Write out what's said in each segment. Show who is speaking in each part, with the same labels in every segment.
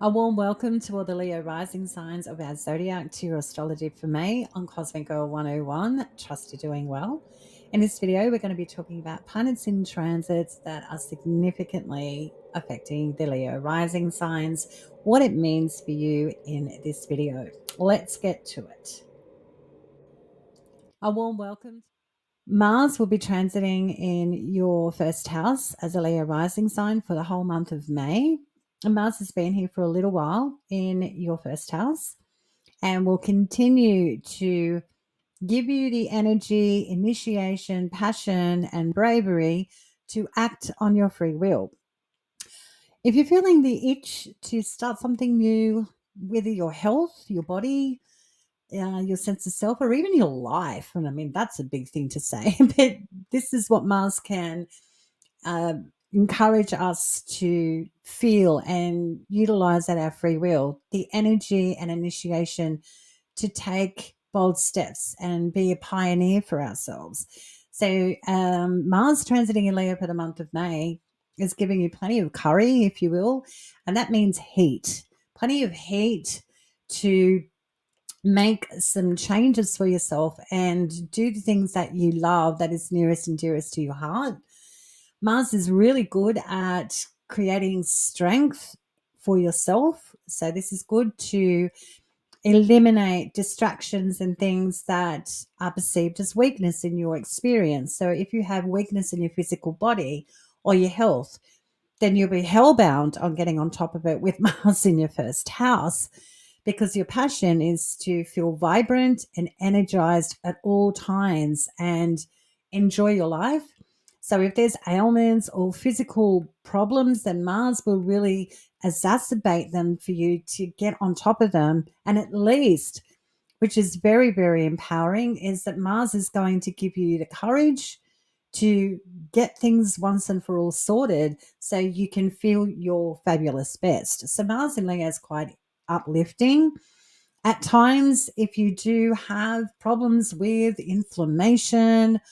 Speaker 1: A warm welcome to all the Leo rising signs of our zodiac to your astrology for May on Cosmic Girl 101. Trust you're doing well. In this video, we're going to be talking about planets in transits that are significantly affecting the Leo rising signs, what it means for you in this video. Let's get to it. A warm welcome. Mars will be transiting in your first house as a Leo rising sign for the whole month of May. And Mars has been here for a little while in your first house and will continue to give you the energy, initiation, passion, and bravery to act on your free will. If you're feeling the itch to start something new with your health, your body, your sense of self, or even your life. And I mean, that's a big thing to say, but this is what Mars can encourage us to feel and utilize at our free will, the energy and initiation to take bold steps and be a pioneer for ourselves. So, Mars transiting in Leo for the month of May is giving you plenty of curry, if you will, and that means heat, plenty of heat to make some changes for yourself and do the things that you love that is nearest and dearest to your heart. Mars is really good at creating strength for yourself. So this is good to eliminate distractions and things that are perceived as weakness in your experience. So if you have weakness in your physical body or your health, then you'll be hellbound on getting on top of it with Mars in your first house, because your passion is to feel vibrant and energized at all times and enjoy your life. So if there's ailments or physical problems, then Mars will really exacerbate them for you to get on top of them. And at least, which is very, very empowering, is that Mars is going to give you the courage to get things once and for all sorted so you can feel your fabulous best. So Mars in Leo is quite uplifting. At times, if you do have problems with inflammation,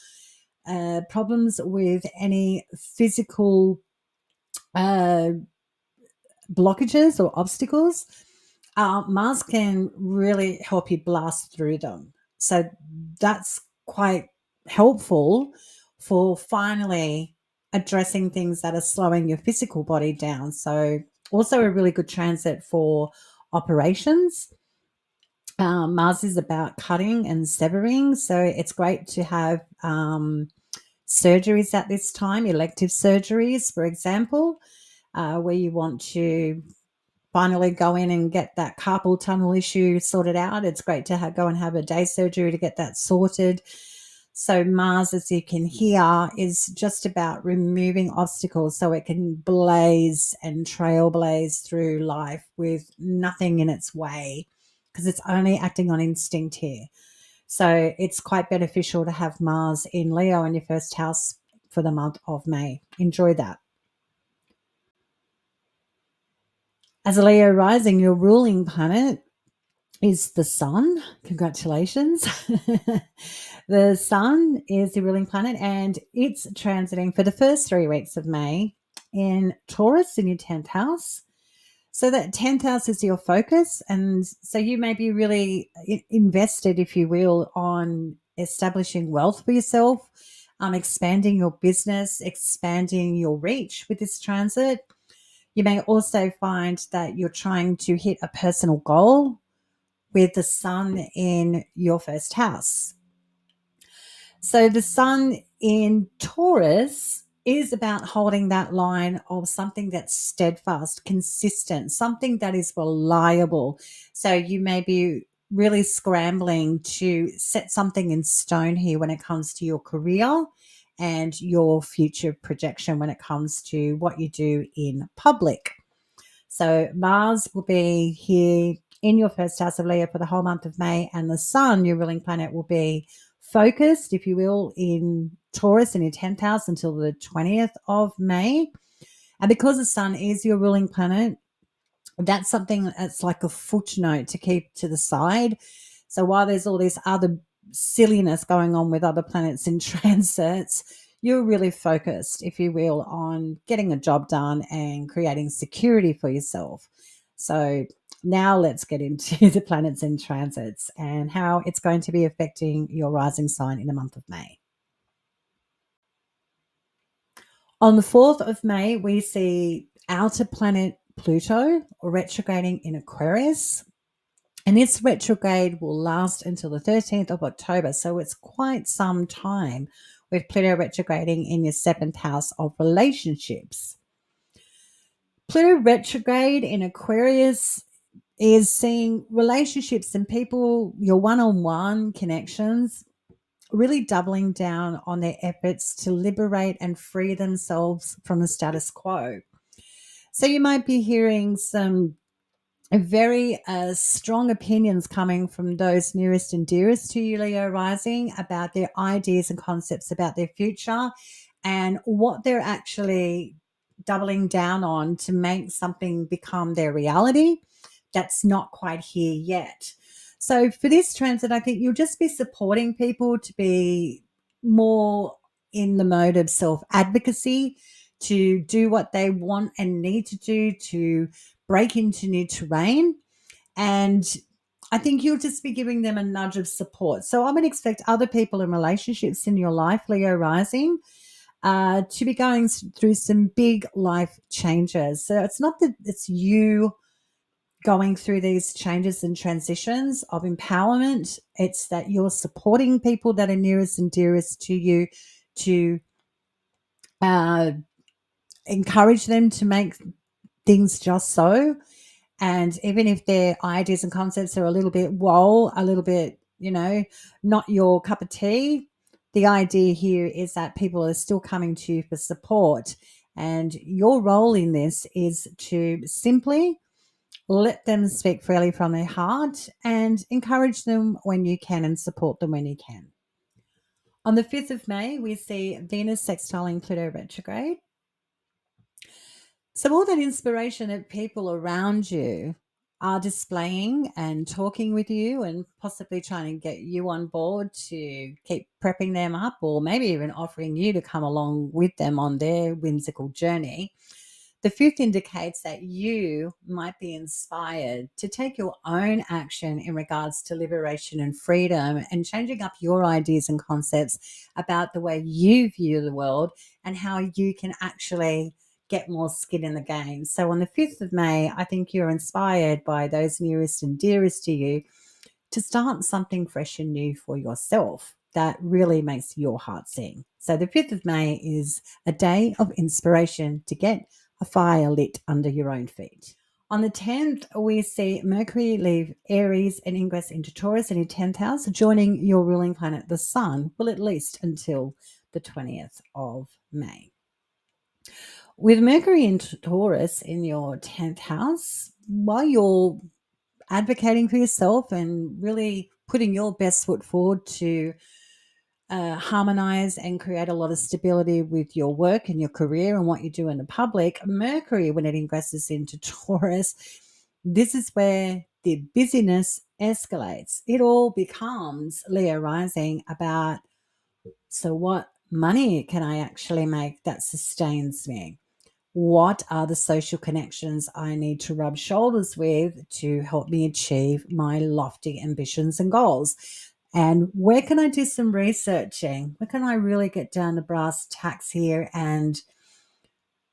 Speaker 1: problems with any physical blockages or obstacles, Mars can really help you blast through them. So that's quite helpful for finally addressing things that are slowing your physical body down. So also a really good transit for operations. Mars is about cutting and severing, so it's great to have surgeries at this time, elective surgeries, for example, where you want to finally go in and get that carpal tunnel issue sorted out. It's great to go and have a day surgery to get that sorted. So Mars, as you can hear, is just about removing obstacles so it can blaze and trailblaze through life with nothing in its way, because it's only acting on instinct here. So it's quite beneficial to have Mars in Leo in your first house for the month of May. Enjoy that. As a Leo rising, your ruling planet is the sun. Congratulations. The sun is the ruling planet, and it's transiting for the first 3 weeks of May in Taurus in your 10th house. So that 10th house is your focus. And so you may be really invested, if you will, on establishing wealth for yourself, expanding your business, expanding your reach with this transit. You may also find that you're trying to hit a personal goal with the sun in your first house. So the sun in Taurus is about holding that line of something that's steadfast, consistent, something that is reliable. So you may be really scrambling to set something in stone here when it comes to your career and your future projection when it comes to what you do in public. So Mars will be here in your first house of Leo for the whole month of May, and the sun, your ruling planet, will be focused, if you will, in Taurus in your 10th house until the 20th of May. And because the sun is your ruling planet, that's something that's like a footnote to keep to the side. So while there's all this other silliness going on with other planets in transits, you're really focused, if you will, on getting a job done and creating security for yourself. So now let's get into the planets in transits and how it's going to be affecting your rising sign in the month of May. On the 4th of May, we see outer planet Pluto retrograding in Aquarius. And this retrograde will last until the 13th of October. So it's quite some time with Pluto retrograding in your 7th house of relationships. Pluto retrograde in Aquarius is seeing relationships and people, your one-on-one connections, really doubling down on their efforts to liberate and free themselves from the status quo. So you might be hearing some very strong opinions coming from those nearest and dearest to you, Leo rising, about their ideas and concepts about their future and what they're actually doubling down on to make something become their reality that's not quite here yet. So for this transit, I think you'll just be supporting people to be more in the mode of self-advocacy, to do what they want and need to do to break into new terrain. And I think you'll just be giving them a nudge of support. So I would expect other people in relationships in your life, Leo rising, to be going through some big life changes. So it's not that it's you going through these changes and transitions of empowerment. It's that you're supporting people that are nearest and dearest to you to encourage them to make things just so. And even if their ideas and concepts are a little bit a little bit, not your cup of tea, the idea here is that people are still coming to you for support. And your role in this is to simply let them speak freely from their heart and encourage them when you can and support them when you can. On the 5th of May, we see Venus sextiling Pluto retrograde. So all that inspiration that people around you are displaying and talking with you and possibly trying to get you on board to keep prepping them up, or maybe even offering you to come along with them on their whimsical journey. The 5th indicates that you might be inspired to take your own action in regards to liberation and freedom and changing up your ideas and concepts about the way you view the world and how you can actually get more skin in the game. So on the 5th of May, I think you're inspired by those nearest and dearest to you to start something fresh and new for yourself that really makes your heart sing. So the 5th of May is a day of inspiration to get a fire lit under your own feet. On the 10th, we see Mercury leave Aries and ingress into Taurus in your 10th house, joining your ruling planet, the Sun, well, at least until the 20th of May. With Mercury in Taurus in your 10th house, while you're advocating for yourself and really putting your best foot forward to harmonize and create a lot of stability with your work and your career and what you do in the public, Mercury, when it ingresses into Taurus, this is where the busyness escalates. It all becomes, Leo rising, about, so what money can I actually make that sustains me? What are the social connections I need to rub shoulders with to help me achieve my lofty ambitions and goals? And where can I do some researching? Where can I really get down to brass tacks here and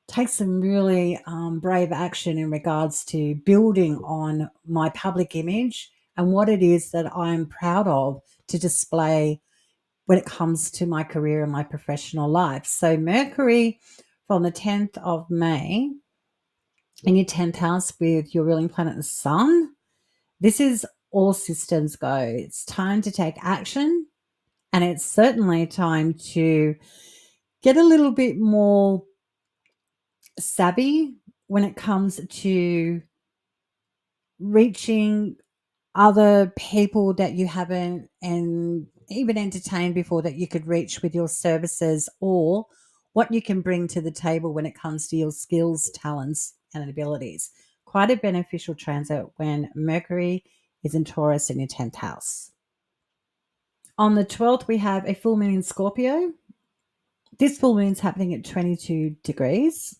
Speaker 1: take some really brave action in regards to building on my public image and what it is that I'm proud of to display when it comes to my career and my professional life. So Mercury from the 10th of May in your 10th house with your ruling planet, the Sun, this is all systems go. It's time to take action, and it's certainly time to get a little bit more savvy when it comes to reaching other people that you haven't and even entertained before that you could reach with your services, or what you can bring to the table when it comes to your skills, talents, and abilities. Quite a beneficial transit when Mercury is in Taurus in your 10th house. On the 12th, we have a full moon in Scorpio. This full moon is happening at 22 degrees,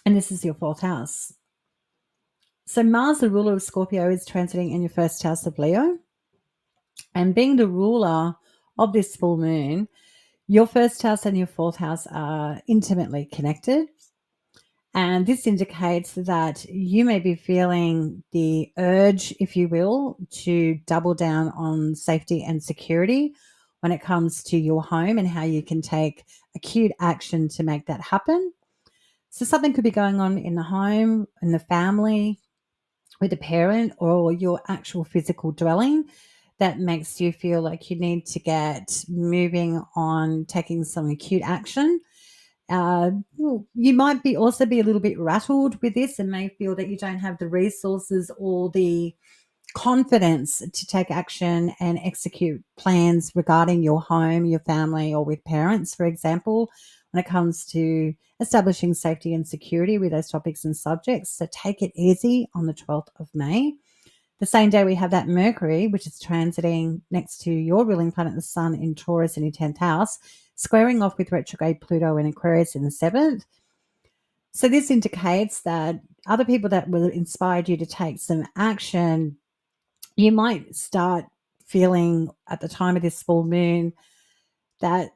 Speaker 1: and this is your 4th house. So Mars, the ruler of Scorpio, is transiting in your first house of Leo. And being the ruler of this full moon, your first house and your fourth house are intimately connected. And this indicates that you may be feeling the urge, if you will, to double down on safety and security when it comes to your home and how you can take acute action to make that happen. So something could be going on in the home, in the family, with a parent, or your actual physical dwelling that makes you feel like you need to get moving on taking some acute action. You might be also be a little bit rattled with this and may feel that you don't have the resources or the confidence to take action and execute plans regarding your home, your family, or with parents, for example, when it comes to establishing safety and security with those topics and subjects. So take it easy on the 12th of May. The same day we have that Mercury, which is transiting next to your ruling planet, the Sun, in Taurus in your 10th house, squaring off with retrograde Pluto in Aquarius in the 7th. So this indicates that other people that will inspire you to take some action, you might start feeling at the time of this full moon that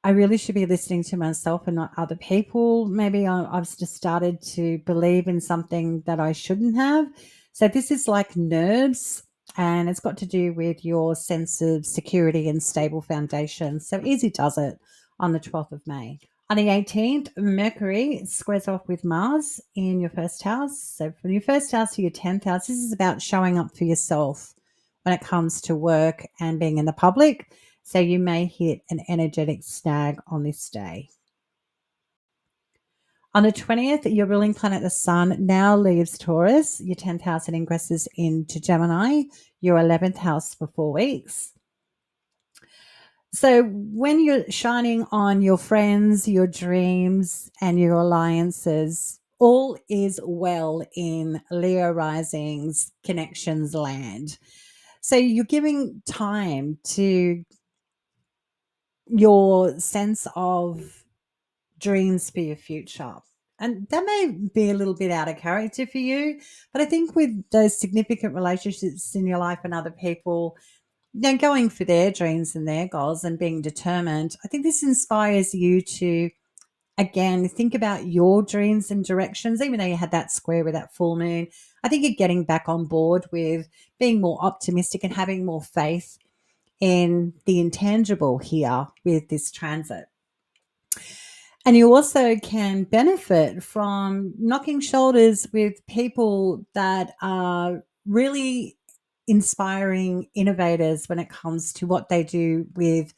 Speaker 1: I really should be listening to myself and not other people. Maybe I've just started to believe in something that I shouldn't have. So this is like nerves, and it's got to do with your sense of security and stable foundation. So easy does it on the 12th of May. On the 18th, Mercury squares off with Mars in your first house. So from your first house to your 10th house, this is about showing up for yourself when it comes to work and being in the public. So you may hit an energetic snag on this day. On the 20th, your ruling planet, the Sun, now leaves Taurus, your 10th house, and ingresses into Gemini, your 11th house, for 4 weeks. So when you're shining on your friends, your dreams, and your alliances, all is well in Leo Rising's connections land. So you're giving time to your sense of dreams for your future. And that may be a little bit out of character for you, but I think with those significant relationships in your life and other people, going for their dreams and their goals and being determined, I think this inspires you to, again, think about your dreams and directions, even though you had that square with that full moon. I think you're getting back on board with being more optimistic and having more faith in the intangible here with this transit. And you also can benefit from knocking shoulders with people that are really inspiring innovators when it comes to what they do with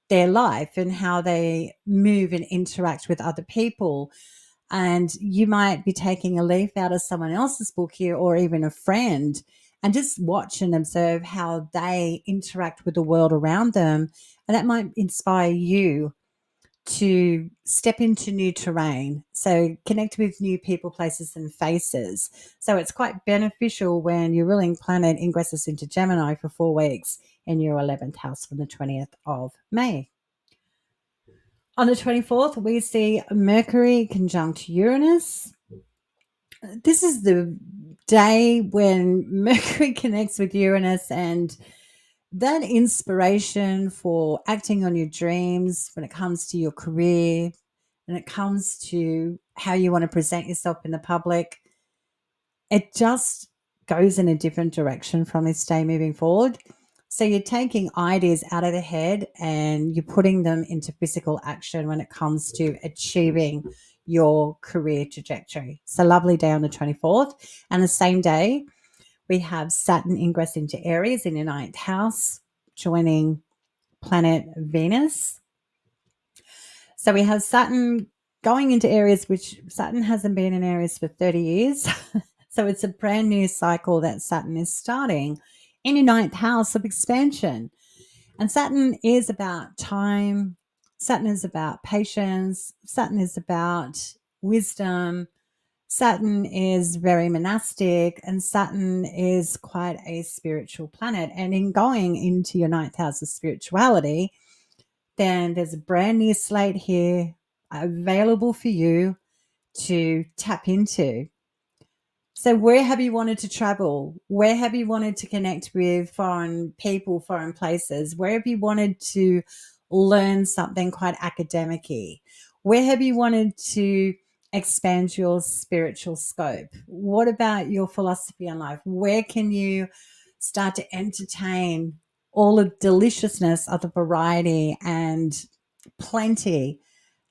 Speaker 1: their life and how they move and interact with other people. And you might be taking a leaf out of someone else's book here, or even a friend, and just watch and observe how they interact with the world around them. And that might inspire you to step into new terrain. So connect with new people, places, and faces. So it's quite beneficial when your ruling planet ingresses into Gemini for 4 weeks in your 11th house from the 20th of May. On the 24th, we see Mercury conjunct Uranus. This is the day when Mercury connects with Uranus, and that inspiration for acting on your dreams when it comes to your career, when it comes to how you want to present yourself in the public, it just goes in a different direction from this day moving forward. So you're taking ideas out of the head and you're putting them into physical action when it comes to achieving your career trajectory. So lovely day on the 24th. And the same day, we have Saturn ingress into Aries in your 9th house, joining planet Venus. So we have Saturn going into Aries, which Saturn hasn't been in Aries for 30 years. So it's a brand new cycle that Saturn is starting in your 9th house of expansion. And Saturn is about time. Saturn is about patience. Saturn is about wisdom. Saturn is very monastic, and Saturn is quite a spiritual planet. And in going into your 9th house of spirituality, then there's a brand new slate here available for you to tap into. So where have you wanted to travel? Where have you wanted to connect with foreign people, foreign places? Where have you wanted to learn something quite academic-y? Where have you wanted to expand your spiritual scope? What about your philosophy on life? Where can you start to entertain all the deliciousness of the variety and plenty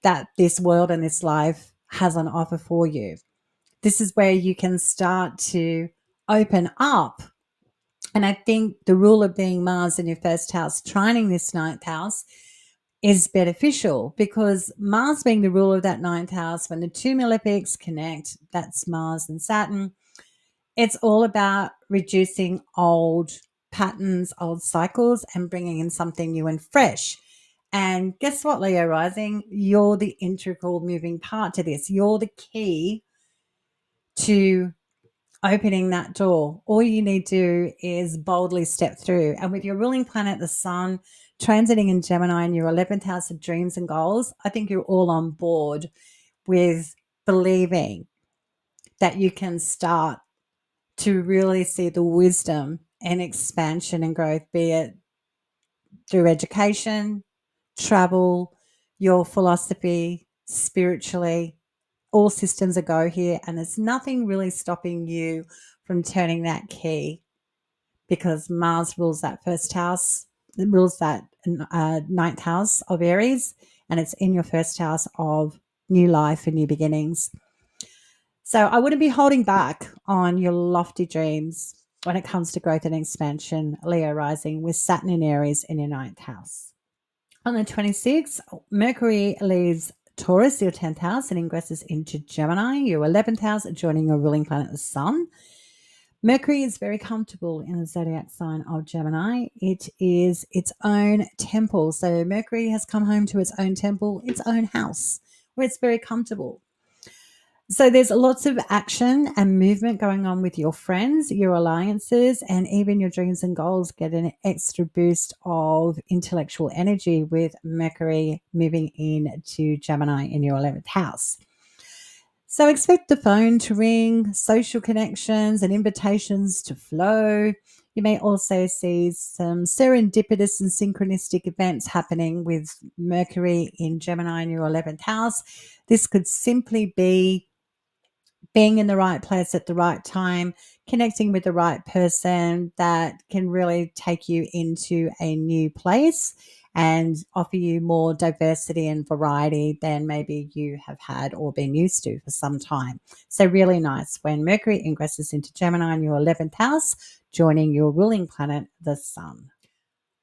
Speaker 1: that this world and this life has on offer for you? This is where you can start to open up. And I think the rule of being Mars in your first house, trining this ninth house, is beneficial because Mars being the ruler of that ninth house, when the two malefics connect, that's Mars and Saturn, it's all about reducing old patterns, old cycles, and bringing in something new and fresh. And guess what, Leo Rising? You're the integral moving part to this. You're the key to opening that door. All you need to do is boldly step through. And with your ruling planet, the sun, transiting in Gemini in your 11th house of dreams and goals, I think you're all on board with believing that you can start to really see the wisdom and expansion and growth, be it through education, travel, your philosophy, spiritually. All systems a go here, and there's nothing really stopping you from turning that key because Mars rules that first house, it rules that ninth house of Aries, and it's in your first house of new life and new beginnings. So I wouldn't be holding back on your lofty dreams when it comes to growth and expansion, Leo rising with Saturn in Aries in your ninth house. On the 26th, Mercury leaves Taurus, your 10th house, and ingresses into Gemini, your 11th house, joining your ruling planet, the Sun. Mercury is very comfortable in the zodiac sign of Gemini. It is its own temple. So Mercury has come home to its own temple, its own house, where it's very comfortable. So there's lots of action and movement going on with your friends, your alliances, and even your dreams and goals get an extra boost of intellectual energy with Mercury moving into Gemini in your 11th house. So expect the phone to ring, social connections and invitations to flow. You may also see some serendipitous and synchronistic events happening with Mercury in Gemini in your 11th house. This could simply be being in the right place at the right time, connecting with the right person that can really take you into a new place and offer you more diversity and variety than maybe you have had or been used to for some time. So really nice when Mercury ingresses into Gemini in your 11th house, joining your ruling planet, the Sun.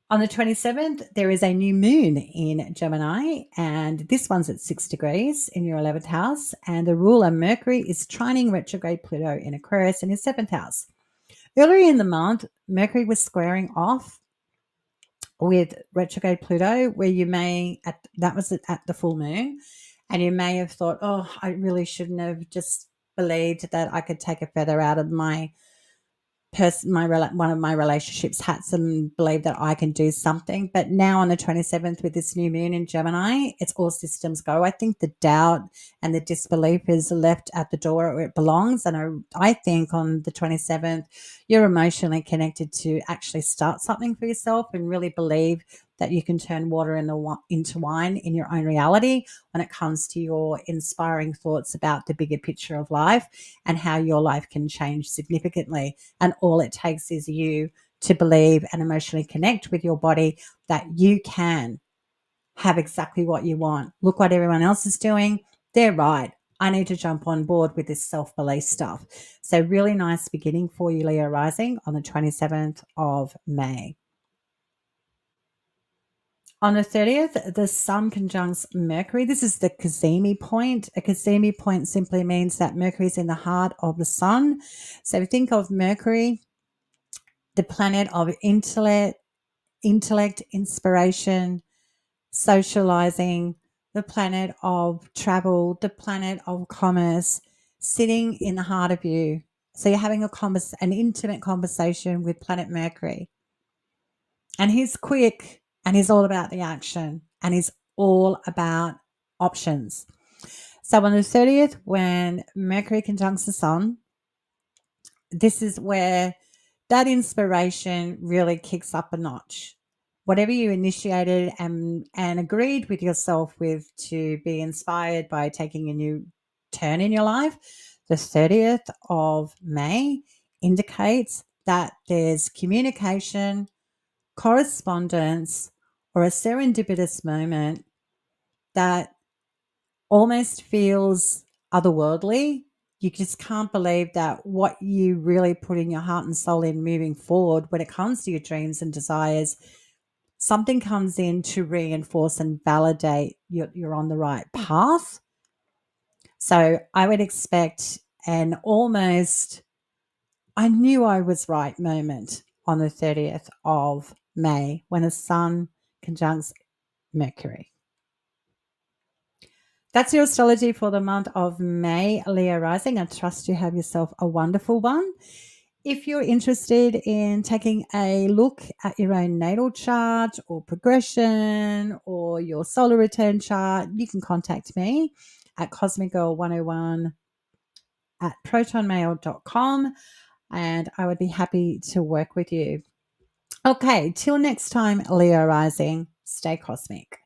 Speaker 1: On the 27th, there is a new moon in Gemini, and this one's at 6 degrees in your 11th house. And the ruler Mercury is trining retrograde Pluto in Aquarius in his 7th house. Earlier in the month, Mercury was squaring off with retrograde Pluto, where you may, that was at the full moon, and you may have thought, oh, I really shouldn't have just believed that I could take a feather out of my one of my relationships hats and believe that I can do something. But now on the 27th with this new moon in Gemini, it's all systems go. I think the doubt and the disbelief is left at the door where it belongs. And I think on the 27th, you're emotionally connected to actually start something for yourself and really believe that you can turn water into wine in your own reality when it comes to your inspiring thoughts about the bigger picture of life and how your life can change significantly. And all it takes is you to believe and emotionally connect with your body that you can have exactly what you want. Look what everyone else is doing. They're right. I need to jump on board with this self-belief stuff. So really nice beginning for you, Leo rising, on the 27th of May. On the 30th, the Sun conjuncts Mercury. This is the Cazimi point. A Cazimi point simply means that Mercury is in the heart of the Sun. So think of Mercury, the planet of intellect, inspiration, socializing, the planet of travel, the planet of commerce, sitting in the heart of you. So you're having an intimate conversation with planet Mercury. And he's quick and he's all about the action and he's all about options. So on the 30th, when Mercury conjuncts the Sun, this is where that inspiration really kicks up a notch. Whatever you initiated and agreed with yourself with to be inspired by taking a new turn in your life, the 30th of May indicates that there's communication, correspondence, or a serendipitous moment that almost feels otherworldly. You just can't believe that what you really put in your heart and soul in moving forward when it comes to your dreams and desires, something comes in to reinforce and validate you're on the right path. So I would expect an almost, I knew I was right moment on the 30th of May when the sun conjuncts Mercury. That's your astrology for the month of May, Leo rising. I trust you have yourself a wonderful one. If you're interested in taking a look at your own natal chart or progression or your solar return chart, you can contact me at cosmicgirl101 at protonmail.com, and I would be happy to work with you. Okay, till next time, Leo rising, stay cosmic.